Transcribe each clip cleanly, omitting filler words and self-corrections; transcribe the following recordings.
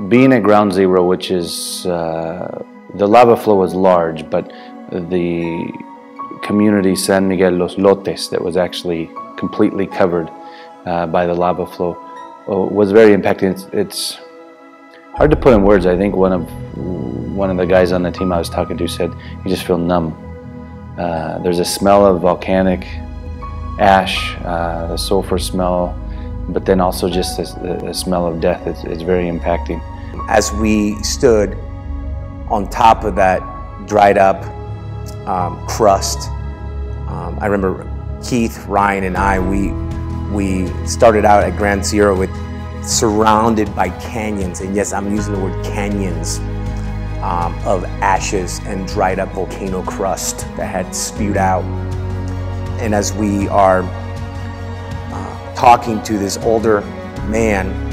Being at ground zero, which is, the lava flow was large, but the community San Miguel Los Lotes that was actually completely covered by the lava flow was very impacting. It's hard to put in words. I think one of the guys on the team I was talking to said you just feel numb. There's a smell of volcanic ash, the sulfur smell, but then also just the smell of death. It's very impacting. As we stood on top of that dried up crust, I remember Keith, Ryan, and I, we started out at Ground Zero with surrounded by canyons, and yes, I'm using the word canyons, of ashes and dried up volcano crust that had spewed out. And as we are talking to this older man,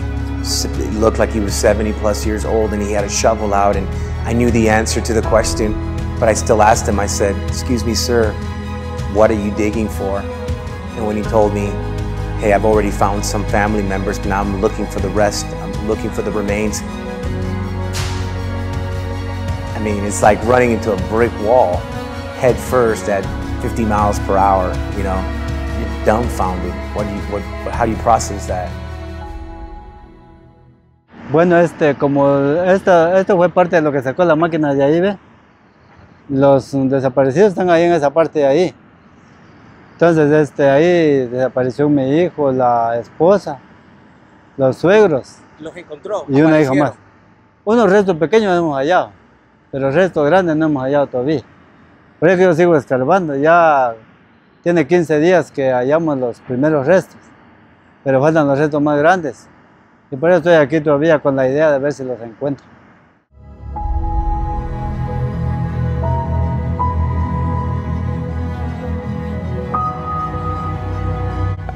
it looked like he was 70+ years old, and he had a shovel out, and I knew the answer to the question, but I still asked him. I said, "Excuse me, sir, what are you digging for?" And when he told me, "Hey, I've already found some family members, but now I'm looking for the rest, I'm looking for the remains." I mean, it's like running into a brick wall, head first at 50 miles per hour, you know. You're dumbfounded. How do you process that? Bueno, como esto fue parte de lo que sacó la máquina de ahí, ¿ve? Los desaparecidos están ahí en esa parte de ahí. Entonces, ahí desapareció mi hijo, la esposa, los suegros. ¿Los encontró? Y una hija más. Unos restos pequeños no hemos hallado, pero restos grandes no hemos hallado todavía. Por eso yo sigo escarbando. Ya tiene 15 días que hallamos los primeros restos, pero faltan los restos más grandes. Y por eso estoy aquí todavía con la idea de ver si los encuentro.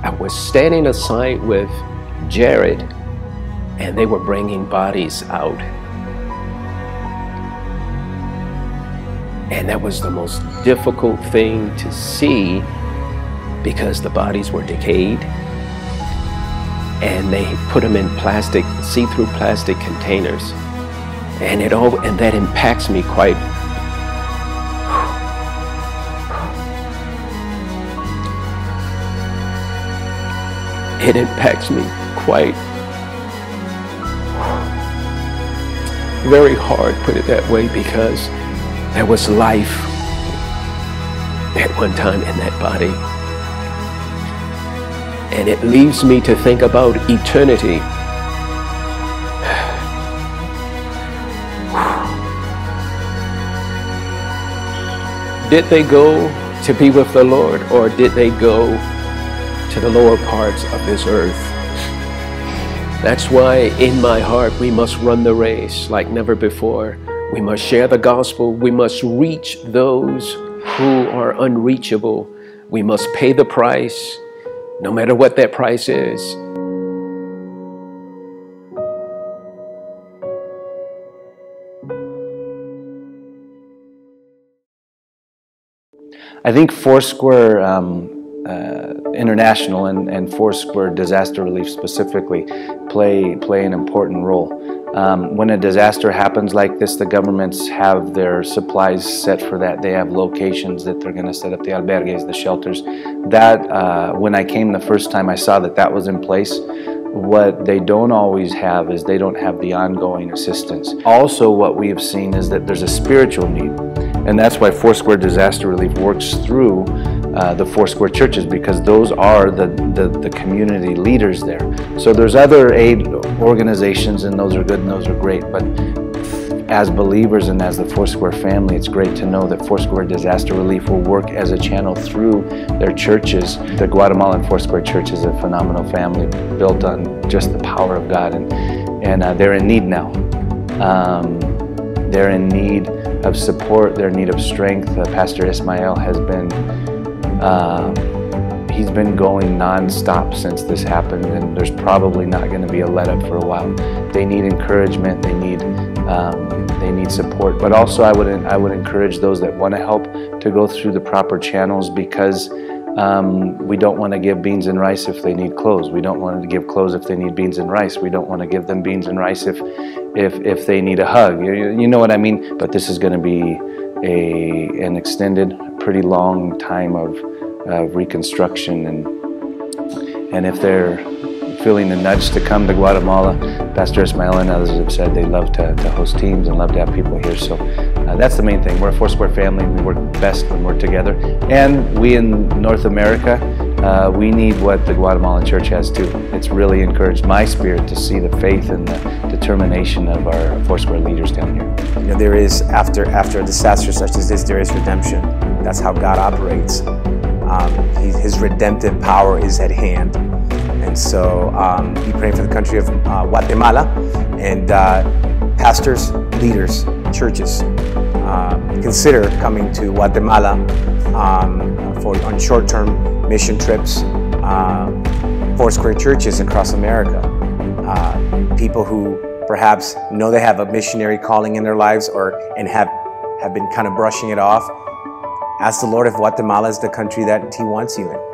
I was standing aside with Jared, and they were bringing bodies out. And that was the most difficult thing to see because the bodies were decayed. And they put them in plastic, see-through plastic containers. And that impacts me quite. It impacts me quite very hard, put it that way, because there was life at one time in that body. And it leaves me to think about eternity. Did they go to be with the Lord, or did they go to the lower parts of this earth? That's why in my heart we must run the race like never before. We must share the gospel. We must reach those who are unreachable. We must pay the price, no matter what that price is. I think Foursquare International and Foursquare Disaster Relief specifically play an important role. When a disaster happens like this, the governments have their supplies set for that. They have locations that they're going to set up, the albergues, the shelters. That, when I came the first time, I saw that was in place. What they don't always have is they don't have the ongoing assistance. Also, what we have seen is that there's a spiritual need. And that's why Foursquare Disaster Relief works through the Foursquare churches, because those are the community leaders there. So there's other aid organizations, and those are good and those are great, but as believers and as the Foursquare family, it's great to know that Foursquare Disaster Relief will work as a channel through their churches. The Guatemalan Foursquare Church is a phenomenal family built on just the power of God, and and they're in need now. They're in need of support, they're in need of strength. Pastor Ismael has been, he's been going non-stop since this happened, and there's probably not going to be a let-up for a while. They need encouragement, they need support, but also I would encourage those that want to help to go through the proper channels, because we don't want to give beans and rice if they need clothes. We don't want to give clothes if they need beans and rice. We don't want to give them beans and rice if they need a hug. You know what I mean? But this is going to be an extended, pretty long time of reconstruction, and if they're feeling the nudge to come to Guatemala, Pastor Ismael and others have said they love to host teams and love to have people here. So that's the main thing. We're a Foursquare family. We work best when we're together. And we in North America, we need what the Guatemalan church has too. It's really encouraged my spirit to see the faith and the determination of our Foursquare leaders down here. You know, there is, after a disaster such as this, there is redemption. That's how God operates. His redemptive power is at hand. And so be praying for the country of Guatemala, and pastors, leaders, churches, consider coming to Guatemala on short-term mission trips. Foursquare churches across America, people who perhaps know they have a missionary calling in their lives, and have been kind of brushing it off. Ask the Lord if Guatemala is the country that He wants you in.